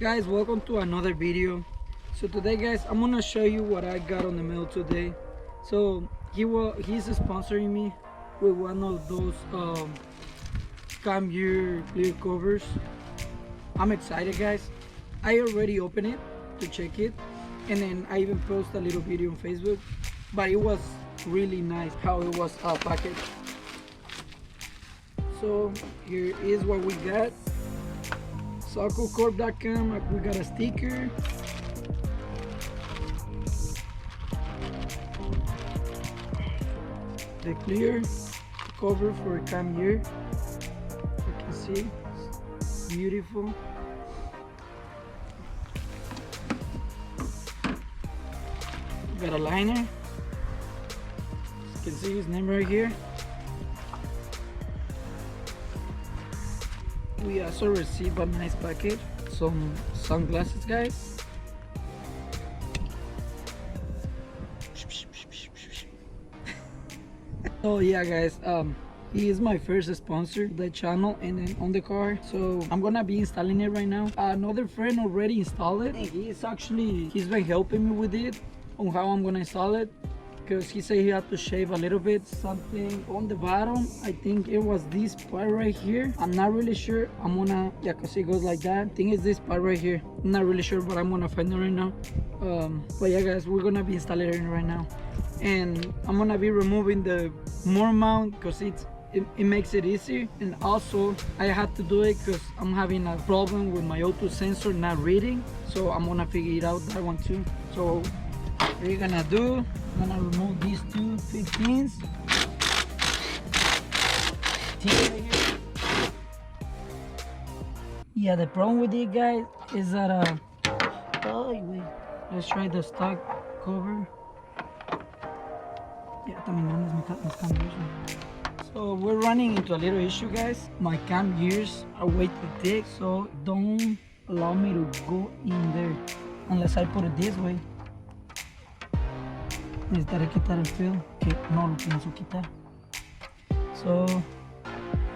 Guys, welcome to another video. So today guys, I'm gonna show you what I got on the mail today. So he's sponsoring me with one of those cam gear clear covers. I'm excited guys. I already opened it to check it, and then I even posted a little video on Facebook, but it was really nice how it was packaged. So here is what we got. ZaKleeCorp.com. We got a sticker, the clear cover for cam gear. You can see it's beautiful. We got a liner. You can see his name right here. We also received a nice package, some sunglasses guys. So yeah guys, he is my first sponsor of the channel and then on the car, so I'm gonna be installing it right now. Another friend already installed it, and he's been helping me with it on how I'm gonna install it, because he said he had to shave a little bit something on the bottom. I think it was this part right here. I'm not really sure. I'm gonna, yeah, because it goes like that. I think it's this part right here. I'm not really sure, but I'm gonna find it right now. But yeah guys, we're gonna be installing it right now, and I'm gonna be removing the more mount because it makes it easier. And also I had to do it because I'm having a problem with my O2 sensor not reading, so I'm gonna figure it out, that one too. So what we're gonna do, I'm gonna remove these two 15s. Yeah, the problem with it guys is that let's try the stock cover. Yeah, so we're running into a little issue guys. My cam gears are way too thick, so don't allow me to go in there unless I put it this way. Necesitaré quitar el feel, que no lo pienso quitar. So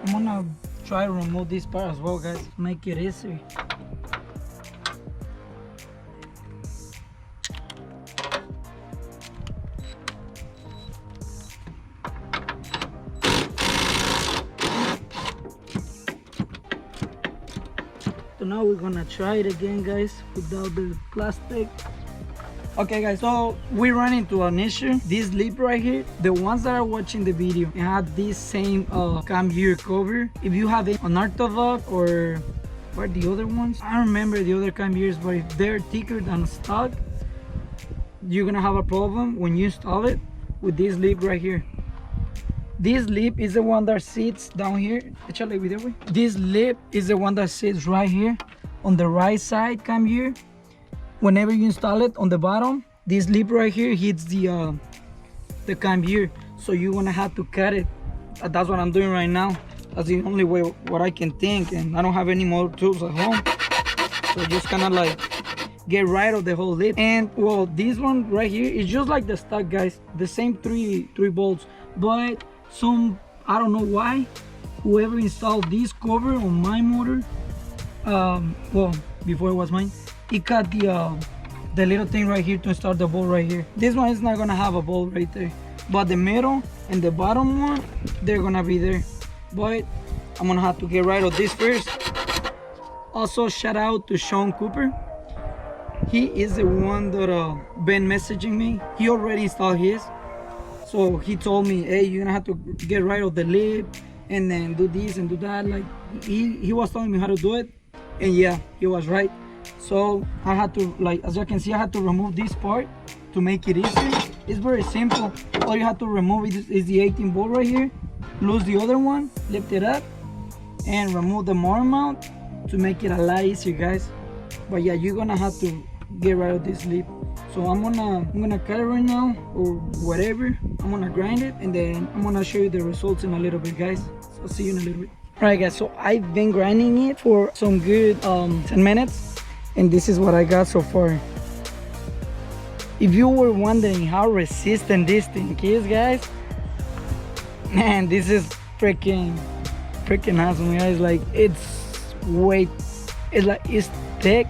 I'm gonna try to remove this part as well guys, make it easier. So now we're gonna try it again guys without the plastic. Okay guys, so we ran into an issue. This lip right here, the ones that are watching the video, it had this same cam gear cover. If you have an orthodox or what are the other ones, I don't remember the other cam gears, but if they're thicker than stock, you're gonna have a problem when you install it with this lip right here. This lip is the one that sits down here. This lip is the one that sits right here on the right side cam gear. Whenever you install it on the bottom, this lip right here hits the cam gear, so you're gonna have to cut it. That's what I'm doing right now. That's the only way what I can think, and I don't have any more tools at home, So just kind of like get rid of the whole lip. And well, this one right here is just like the stock, guys, the same three bolts, but I don't know why whoever installed this cover on my motor, well, before it was mine, it got the little thing right here to install the bolt right here. This one is not gonna have a bolt right there, but the middle and the bottom one, they're gonna be there. But I'm gonna have to get rid of this first. Also, shout out to Sean Cooper. He is the one that been messaging me. He already installed his, so he told me, hey, you're gonna have to get rid of the lip and then do this and do that. Like he was telling me how to do it, and yeah, he was right. So I had to, like, as you can see, I had to remove this part to make it easier. It's very simple. All you have to remove is the 18 bolt right here, lose the other one, lift it up, and remove the motor mount to make it a lot easier, guys. But yeah, you're gonna have to get rid of this lip. So I'm gonna cut it right now, or whatever. I'm gonna grind it, and then I'm gonna show you the results in a little bit, guys. So see you in a little bit. All right, guys, so I've been grinding it for some good 10 minutes, and this is what I got so far. If you were wondering how resistant this thing is, guys, man, this is freaking awesome, guys. Like, it's thick,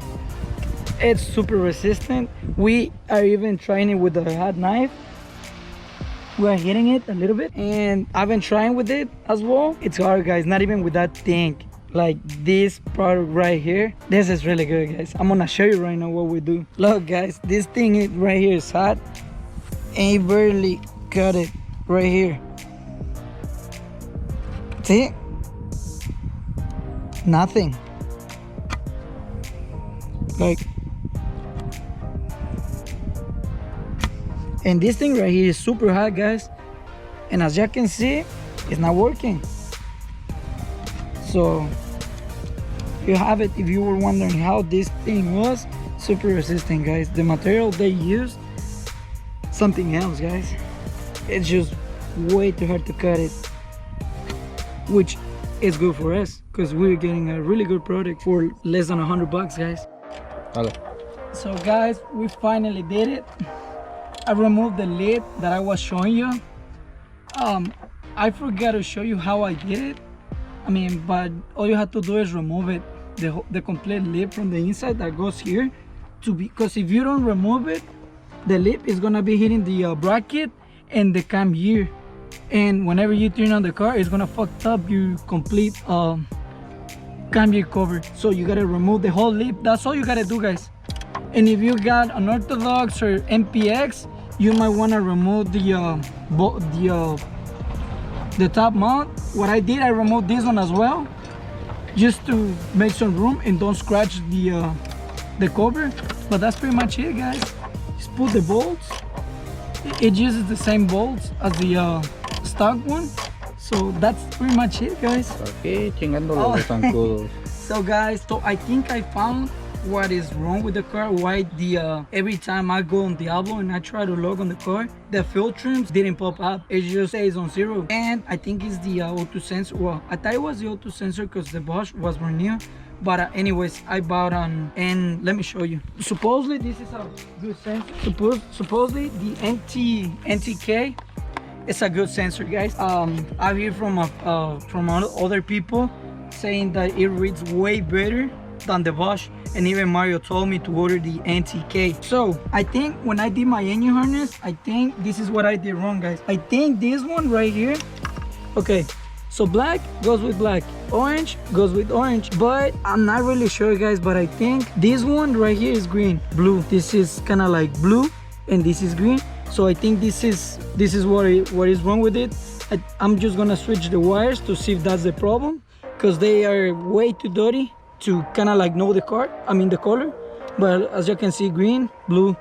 it's super resistant. We are even trying it with a hot knife. We are hitting it a little bit, and I've been trying with it as well. It's hard, guys, not even with that thing. Like this product right here, this is really good, guys. I'm gonna show you right now what we do. Look, guys, this thing right here is hot, and you barely cut it right here. See? Nothing. Like, and this thing right here is super hot, guys, and as you can see, it's not working. So you have it. If you were wondering how this thing was, super resistant, guys. The material they used, something else, guys. It's just way too hard to cut it, which is good for us because we're getting a really good product for less than $100, guys. Hello. So guys, we finally did it. I removed the lid that I was showing you. I forgot to show you how I did it. I mean, but all you have to do is remove it, the complete lip from the inside that goes here, because if you don't remove it, the lip is gonna be hitting the bracket and the cam here, and whenever you turn on the car, it's gonna fuck up your complete cam gear cover. So you gotta remove the whole lip. That's all you gotta do, guys. And if you got an orthodox or MPX, you might wanna remove the top mount. What I did, I removed this one as well, just to make some room and don't scratch the cover. But that's pretty much it, guys. Just put the bolts. It uses the same bolts as the stock one. So that's pretty much it, guys. Okay, chingándolo los zancudos. So guys, so I think I found what is wrong with the car, why every time I go on Diablo and I try to log on the car, the fuel trims didn't pop up. It just stays on 0. And I think it's the O2 sensor. Well, I thought it was the O2 sensor because the Bosch was brand new. But anyways, I bought and let me show you. Supposedly this is a good sensor. Supposedly the NTK is a good sensor, guys. I've heard from other people saying that it reads way better than the Bosch, and even Mario told me to order the NTK. So I think when I did my engine harness, I think this is what I did wrong, guys. I think this one right here, okay, so black goes with black, orange goes with orange, but I'm not really sure, guys. But I think this one right here is green, blue. This is kind of like blue, and this is green. So I think this is what is wrong with it. I'm just gonna switch the wires to see if that's the problem, because they are way too dirty to kind of like know the color. But as you can see, green, blue,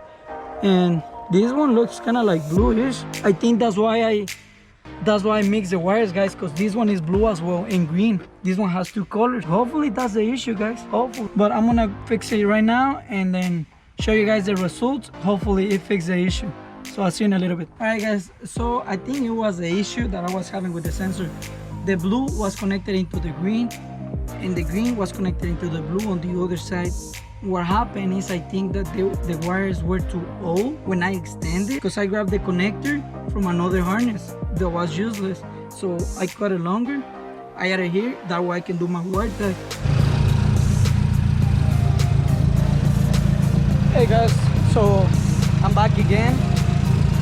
and this one looks kind of like bluish. I think that's why I mix the wires, guys, because this one is blue as well and green. This one has 2 colors. Hopefully that's the issue, guys, hopefully. But I'm gonna fix it right now and then show you guys the results. Hopefully it fixed the issue. So I'll see you in a little bit. All right, guys, so I think it was the issue that I was having with the sensor. The blue was connected into the green, and the green was connected into the blue on the other side. what happened is I think that the wires were too old when I extended, because I grabbed the connector from another harness that was useless. So I cut it longer, I added here, that way I can do my wire tag. Hey guys, so I'm back again,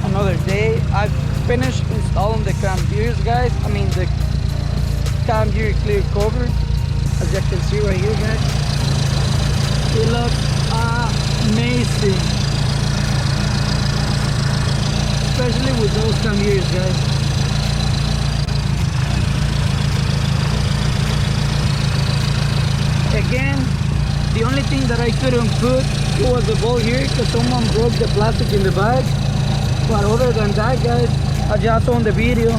another day. I finished installing the cam gears, guys. I mean the cam gear clear cover, as you can see right here, guys. It looks amazing, especially with those cam gears, guys. Again, the only thing that I couldn't put was the ball here because someone broke the plastic in the bag. But other than that, guys, as you saw on the video,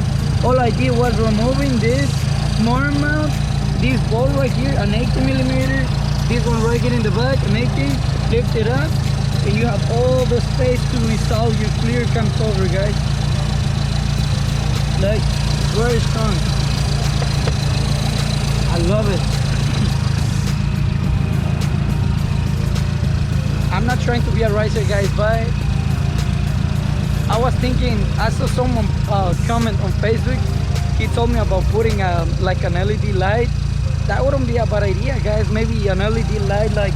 all I did was removing this motor mount, this ball right here, an 80mm, this one right here in the back, an 80, lift it up, and you have all the space to install your clear cam cover, guys. Like, very strong. I love it. I'm not trying to be a racer, guys, but I was thinking, I saw someone comment on Facebook. He told me about putting like an LED light. That wouldn't be a bad idea, guys. Maybe an LED light like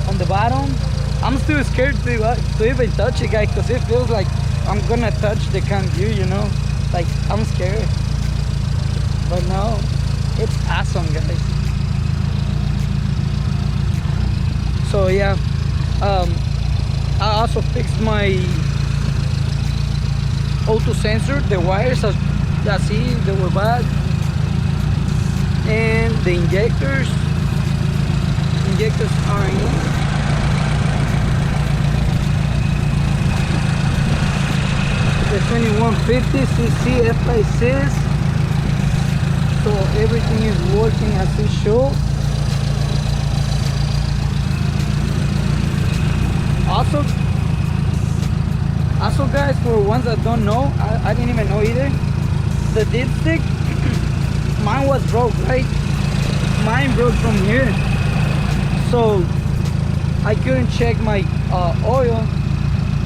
on the bottom. I'm still scared to even touch it, guys, because it feels like I'm gonna touch the cam gear, you know? Like, I'm scared. But no, it's awesome, guys. So yeah. I also fixed my auto sensor, the wires, as you see, they were bad, and the injectors are in. The 2150cc F5 so everything is working as it should. Also guys, for ones that don't know, I didn't even know either, the dipstick, mine was broke, right? Mine broke from here, so I couldn't check my oil.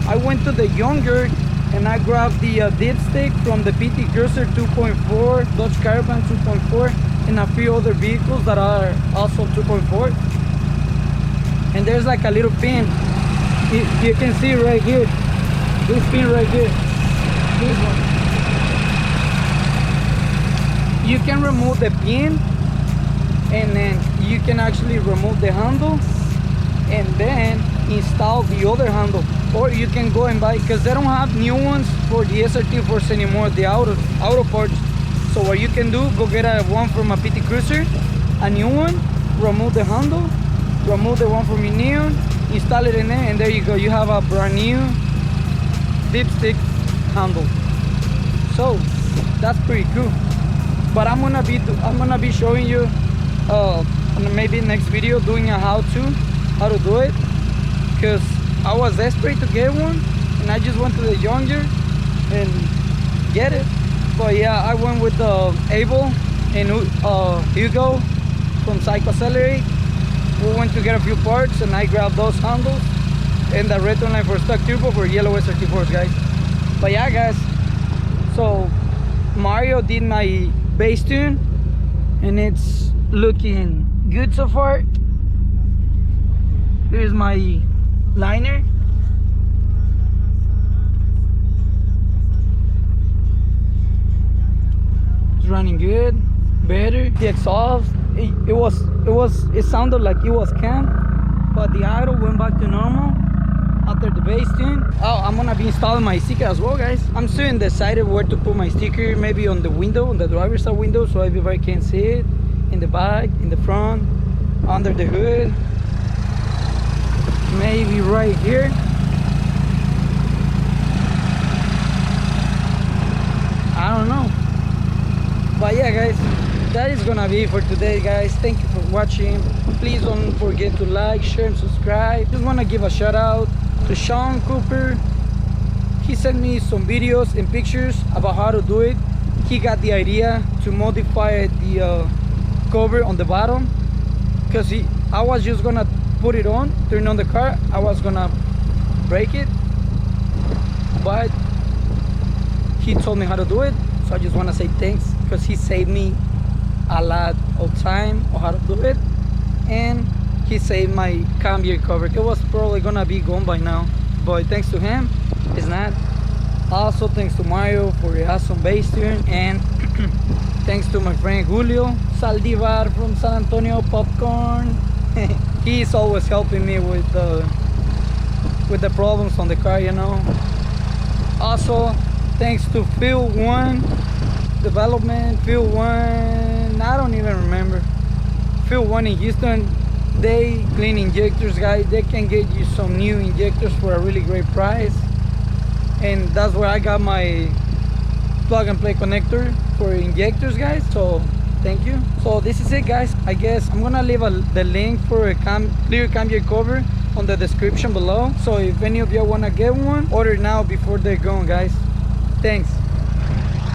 I went to the younger and I grabbed the dipstick from the PT Cruiser 2.4, Dodge Caravan 2.4, and a few other vehicles that are also 2.4. And there's like a little pin. You can see right here, this pin right here, this one. You can remove the pin, and then you can actually remove the handle and then install the other handle. Or you can go and buy, because they don't have new ones for the SRT Force anymore, the auto parts. So what you can do, go get one from a PT Cruiser, a new one, remove the handle, remove the one from your Neon, install it in there, and there you go, you have a brand new dipstick handle. So that's pretty cool. But I'm gonna be showing you maybe next video doing a how to do it, because I was desperate to get one and I just went to the younger and get it. But yeah, I went with Abel and Hugo from Psycho Accelerate. We went to get a few parts and I grabbed those handles and the red line for stock turbo for yellow SRT4s, guys. But yeah, guys, so Mario did my bass tune and it's looking good so far. Here's my liner. It's running good, better. The exhaust, it sounded like it was cam, but the idle went back to normal after the bass tune. Oh, I'm gonna be installing my sticker as well, guys. I'm still undecided where to put my sticker, maybe on the window, on the driver's side window, so everybody can see it, in the back, in the front, under the hood, maybe right here. I don't know. But yeah, guys, that is gonna be it for today, guys. Thank you for watching. Please don't forget to like, share, and subscribe. Just want to give a shout out to Sean Cooper. He sent me some videos and pictures about how to do it. He got the idea to modify the cover on the bottom, because I was just gonna put it on, turn on the car, I was gonna break it, but he told me how to do it. So I just want to say thanks, because he saved me a lot of time on how to do it, and he saved my cam gear cover. It was probably gonna be gone by now, but thanks to him, it's not. Also thanks to Mario for the awesome bass tune, and thanks to my friend Julio Saldivar from San Antonio Popcorn. He's always helping me with the problems on the car, you know. Also thanks to Phil One Development, Phil One, I don't even remember, Phil One in Houston. They clean injectors, guys. They can get you some new injectors for a really great price, and that's where I got my plug and play connector for injectors, guys. So thank you. So this is it, guys. I guess I'm gonna leave the link for a clear cam gear cover on the description below, so if any of you want to get one, order now before they're gone, guys. Thanks.